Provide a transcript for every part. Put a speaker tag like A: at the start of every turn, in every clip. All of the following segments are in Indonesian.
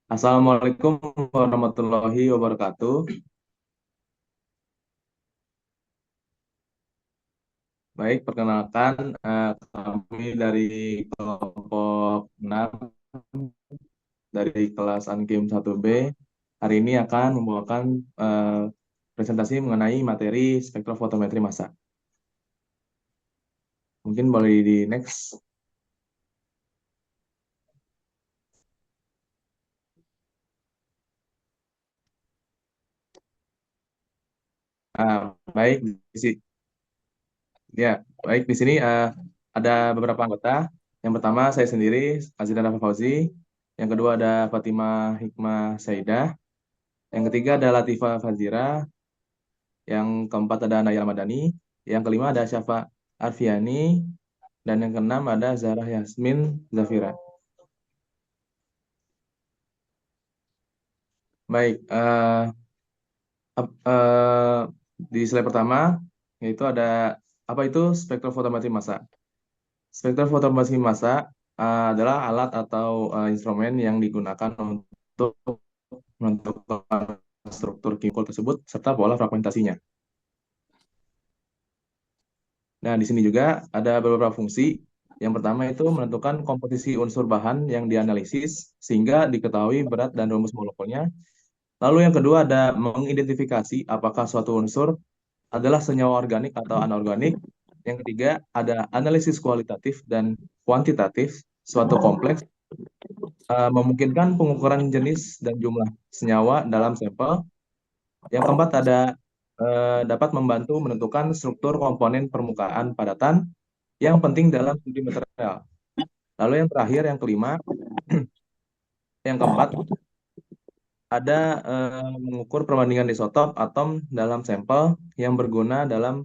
A: Assalamualaikum warahmatullahi wabarakatuh. Baik, perkenalkan kami dari kelompok 6 dari kelas Ankim 1B. Hari ini akan membawakan eh, presentasi mengenai materi spektrofotometri massa. Mungkin boleh di next. Baik, ya, baik di sini ada beberapa anggota. Yang pertama saya sendiri, Aziza Rafa Fauzi. Yang kedua ada Fatimah Hikmah Saidah. Yang ketiga ada Latifah Fazira. Yang keempat ada Naya Ramadhani, yang kelima ada Syafa Arfiani, dan yang keenam ada Zarah Yasmin Zafira. Baik, eh, di slide pertama yaitu ada apa itu spektrofotometri massa. Spektrofotometri massa adalah alat atau instrumen yang digunakan untuk menentukan struktur kimia tersebut serta pola fragmentasinya. Nah, di sini juga ada beberapa fungsi. Yang pertama itu menentukan komposisi unsur bahan yang dianalisis sehingga diketahui berat dan rumus molekulnya. Lalu yang kedua ada mengidentifikasi apakah suatu unsur adalah senyawa organik atau anorganik. Yang ketiga ada analisis kualitatif dan kuantitatif suatu kompleks, memungkinkan pengukuran jenis dan jumlah senyawa dalam sampel. Yang keempat ada dapat membantu menentukan struktur komponen permukaan padatan yang penting dalam studi material. Lalu yang terakhir, yang kelima, yang keempat, ada mengukur perbandingan isotop atom dalam sampel yang berguna dalam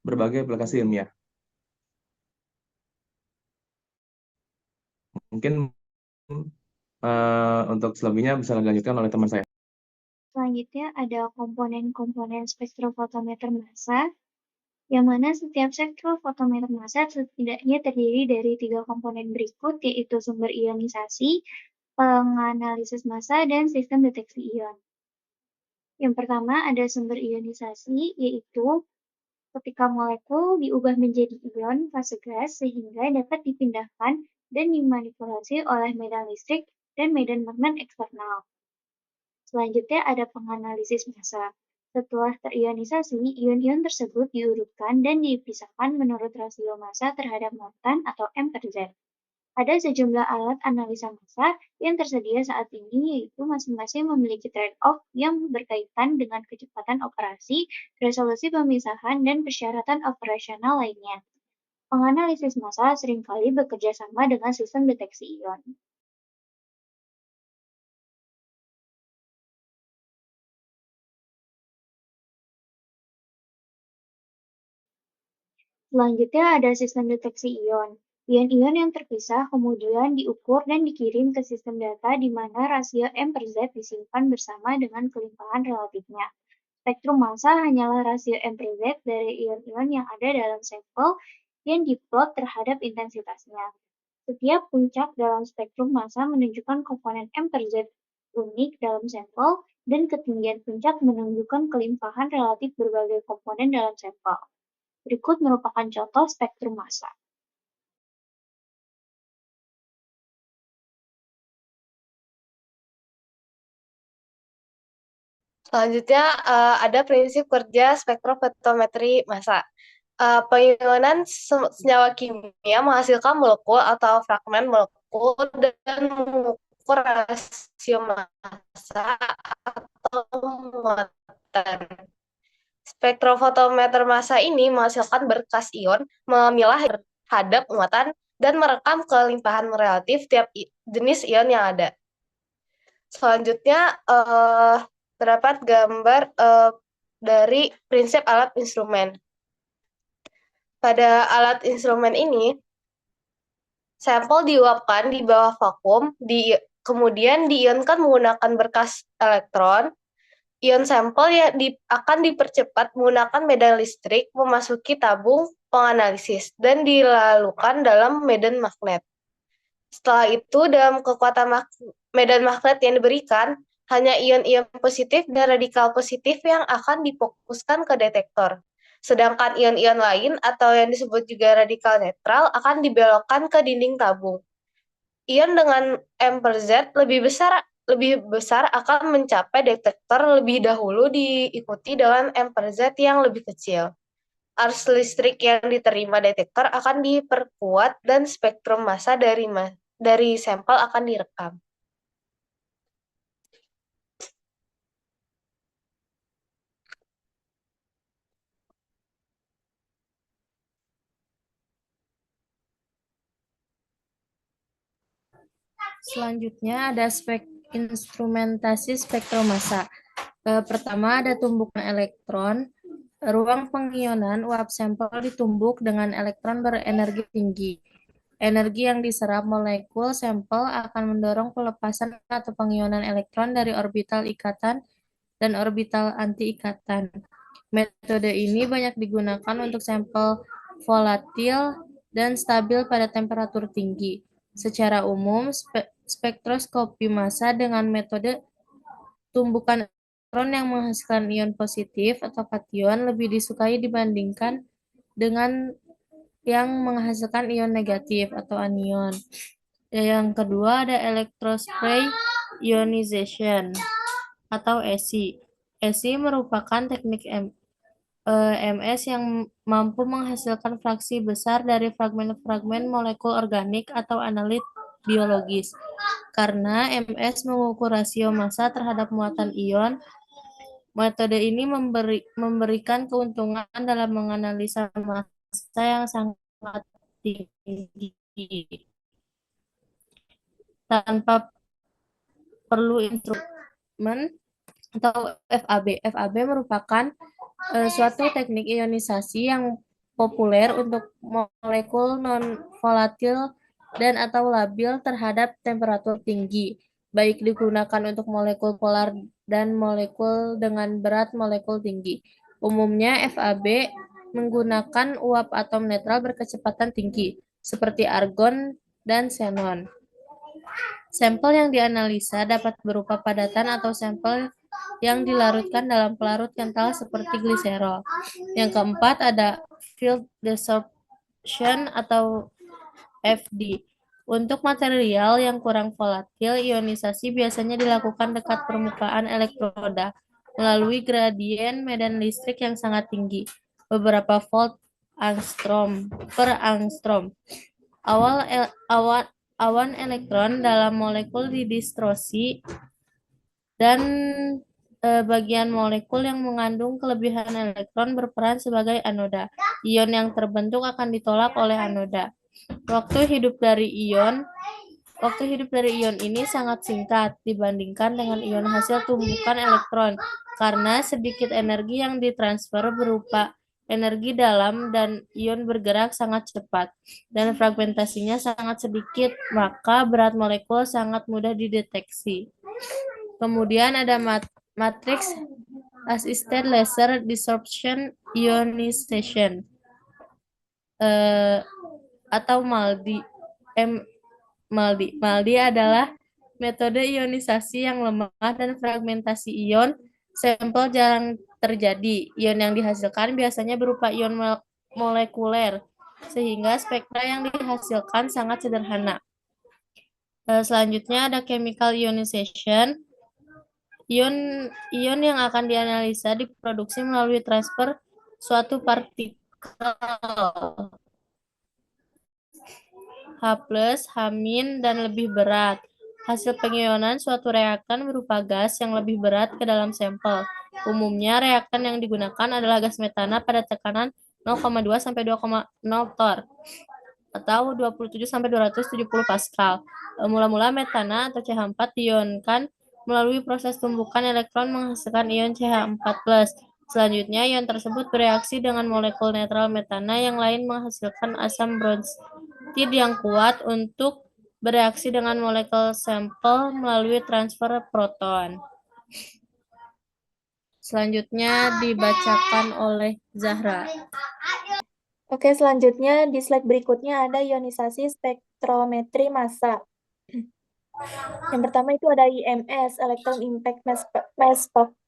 A: berbagai aplikasi ilmiah. Mungkin untuk selebihnya bisa dilanjutkan oleh teman saya.
B: Selanjutnya ada komponen-komponen spektrofotometer massa, yang mana setiap spektrofotometer massa setidaknya terdiri dari 3 komponen berikut, yaitu sumber ionisasi, penganalisis massa, dan sistem deteksi ion. Yang pertama ada sumber ionisasi, yaitu ketika molekul diubah menjadi ion fase gas sehingga dapat dipindahkan dan dimanipulasi oleh medan listrik dan medan magnet eksternal. Selanjutnya ada penganalisis massa. Setelah terionisasi, ion-ion tersebut diurutkan dan dipisahkan menurut rasio massa terhadap muatan atau M per Z. Ada sejumlah alat analisa massa yang tersedia saat ini, yaitu masing-masing memiliki trade-off yang berkaitan dengan kecepatan operasi, resolusi pemisahan, dan persyaratan operasional lainnya. Penganalisis massa seringkali bekerja sama dengan sistem deteksi ion. Selanjutnya ada sistem deteksi ion. Ion-ion yang terpisah kemudian diukur dan dikirim ke sistem data di mana rasio M per Z disimpan bersama dengan kelimpahan relatifnya. Spektrum massa hanyalah rasio M per Z dari ion-ion yang ada dalam sampel yang diplot terhadap intensitasnya. Setiap puncak dalam spektrum massa menunjukkan komponen M per Z unik dalam sampel, dan ketinggian puncak menunjukkan kelimpahan relatif berbagai komponen dalam sampel. Berikut merupakan contoh spektrum massa.
C: Selanjutnya ada prinsip kerja spektrofotometri massa. Penyusunan senyawa kimia menghasilkan molekul atau fragmen molekul dan mengukur rasio massa atau muatan. Spektrofotometer massa ini menghasilkan berkas ion, memilah terhadap muatan, dan merekam kelimpahan relatif tiap jenis ion yang ada. Selanjutnya terdapat gambar dari prinsip alat instrumen. Pada alat instrumen ini, sampel diuapkan di bawah vakum, kemudian diionkan menggunakan berkas elektron. Ion sampel akan dipercepat menggunakan medan listrik memasuki tabung penganalisis dan dilalukan dalam medan magnet. Setelah itu, dalam kekuatan medan magnet yang diberikan hanya ion-ion positif dan radikal positif yang akan difokuskan ke detektor. Sedangkan ion-ion lain atau yang disebut juga radikal netral akan dibelokkan ke dinding tabung. Ion dengan M per Z lebih besar akan mencapai detektor lebih dahulu diikuti dengan M per Z yang lebih kecil. Arus listrik yang diterima detektor akan diperkuat dan spektrum massa dari sampel akan direkam.
D: Selanjutnya ada instrumentasi spektromassa. Pertama ada tumbukan elektron. Ruang pengionan uap sampel ditumbuk dengan elektron berenergi tinggi. Energi yang diserap molekul sampel akan mendorong pelepasan atau pengionan elektron dari orbital ikatan dan orbital anti-ikatan. Metode ini banyak digunakan untuk sampel volatil dan stabil pada temperatur tinggi. Secara umum, spektroskopi massa dengan metode tumbukan elektron yang menghasilkan ion positif atau kation lebih disukai dibandingkan dengan yang menghasilkan ion negatif atau anion. Yang kedua ada electrospray ionization atau ESI. ESI merupakan teknik MS yang mampu menghasilkan fraksi besar dari fragmen-fragmen molekul organik atau analit biologis. Karena MS mengukur rasio massa terhadap muatan ion, metode ini memberikan keuntungan dalam menganalisa massa yang sangat tinggi tanpa perlu instrumen atau FAB. FAB merupakan suatu teknik ionisasi yang populer untuk molekul non-volatil dan atau labil terhadap temperatur tinggi, baik digunakan untuk molekul polar dan molekul dengan berat molekul tinggi. Umumnya FAB menggunakan uap atom netral berkecepatan tinggi, seperti argon dan xenon. Sampel yang dianalisa dapat berupa padatan atau sampel yang dilarutkan dalam pelarut kental seperti gliserol. Yang keempat ada field desorption atau FD. Untuk material yang kurang volatil, ionisasi biasanya dilakukan dekat permukaan elektroda melalui gradien medan listrik yang sangat tinggi, beberapa volt angstrom per angstrom. Awan elektron dalam molekul didistorsi dan bagian molekul yang mengandung kelebihan elektron berperan sebagai anoda. Ion yang terbentuk akan ditolak oleh anoda. Waktu hidup dari ion ini sangat singkat dibandingkan dengan ion hasil tumbukan elektron karena sedikit energi yang ditransfer berupa energi dalam dan ion bergerak sangat cepat dan fragmentasinya sangat sedikit, maka berat molekul sangat mudah dideteksi. Kemudian ada matrix assisted laser desorption ionization atau MALDI. MALDI adalah metode ionisasi yang lemah dan fragmentasi ion sampel jarang terjadi. Ion yang dihasilkan biasanya berupa ion molekuler, sehingga spektra yang dihasilkan sangat sederhana. Selanjutnya ada chemical ionization. Ion yang akan dianalisa diproduksi melalui transfer suatu partikel H+, H- dan lebih berat. Hasil pengionan suatu reaktan berupa gas yang lebih berat ke dalam sampel. Umumnya reaktan yang digunakan adalah gas metana pada tekanan 0,2 sampai 2,0 torr atau 27 sampai 270 Pascal. Mula-mula metana atau CH4 diionkan melalui proses tumbukan elektron menghasilkan ion CH4+. Selanjutnya, ion tersebut bereaksi dengan molekul netral metana yang lain menghasilkan asam bronzid yang kuat untuk bereaksi dengan molekul sampel melalui transfer proton. Selanjutnya dibacakan oleh Zahra.
E: Oke, selanjutnya di slide berikutnya ada ionisasi spektrometri massa. Yang pertama itu ada IMS, Electron Impact Mass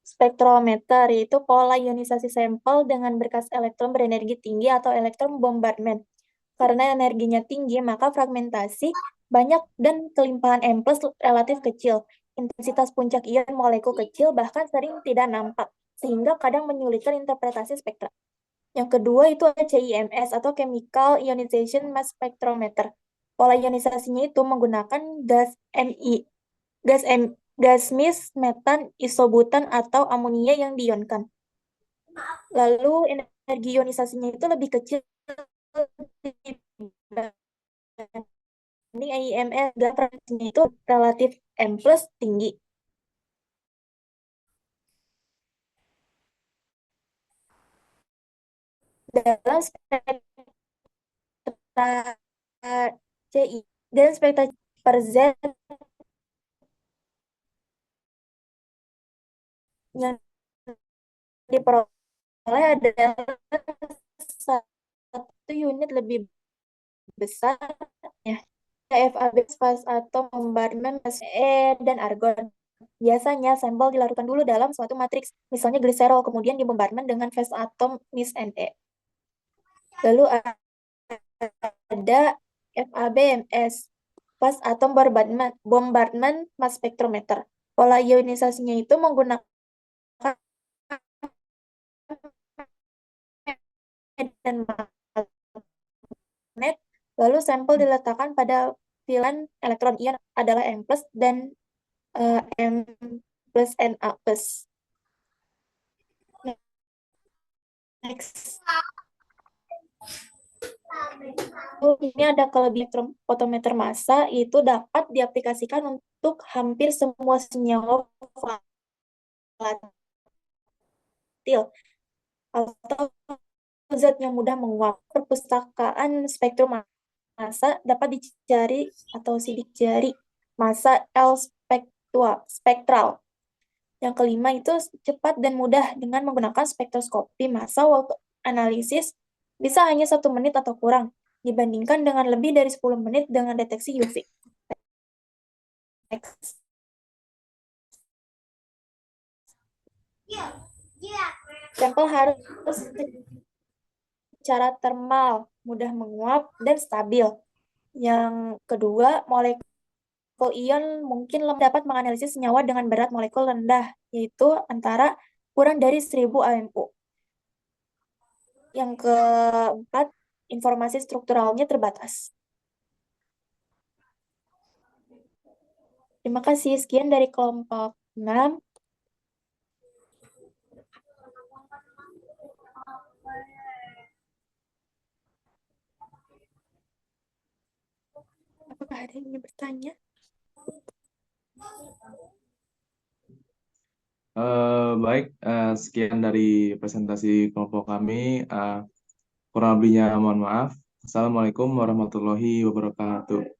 E: Spectrometer, yaitu pola ionisasi sampel dengan berkas elektron berenergi tinggi atau elektron bombardment. Karena energinya tinggi, maka fragmentasi banyak dan kelimpahan M+ relatif kecil. Intensitas puncak ion molekul kecil bahkan sering tidak nampak, sehingga kadang menyulitkan interpretasi spektra. Yang kedua itu ada CIMS atau Chemical Ionization Mass Spectrometer. Pola ionisasinya itu menggunakan gas mis, metan, isobutan, atau amonia yang diionkan. Lalu energi ionisasinya itu lebih kecil dibanding IMS, dan frekuensinya itu relatif M+ tinggi. Dalam spektra CI dan spektra per Z yang diperoleh adalah satu unit lebih besar ya. FAB fase atom bombardment dan argon. Biasanya sampel dilarutkan dulu dalam suatu matriks, misalnya gliserol, kemudian dibombardment dengan fase atom Mis Ne. Lalu ada FABMS, fase atom bombardment mass spectrometer. Pola ionisasinya itu menggunakan medan magnet, lalu sampel diletakkan pada filan elektron ion adalah M+ dan M+ Na+. Next. Ini ada kelebihan fotometer massa, itu dapat diaplikasikan untuk hampir semua senyawa volatil atau zat yang mudah menguap. Perpustakaan spektrum massa dapat dicari atau sidik jari massa L spektral. Yang kelima itu cepat dan mudah dengan menggunakan spektroskopi massa waktu analisis bisa hanya 1 menit atau kurang dibandingkan dengan lebih dari 10 menit dengan deteksi UV. Next. Sampel harus secara termal, mudah menguap, dan stabil. Yang kedua, molekul ion mungkin dapat menganalisis senyawa dengan berat molekul rendah, yaitu antara kurang dari 1000 AMU. Yang keempat, informasi strukturalnya terbatas. Terima kasih. Sekian dari kelompok 6. Apakah ada yang ingin bertanya?
A: Baik, sekian dari presentasi kelompok kami. Kurang lebihnya mohon maaf. Assalamualaikum warahmatullahi wabarakatuh.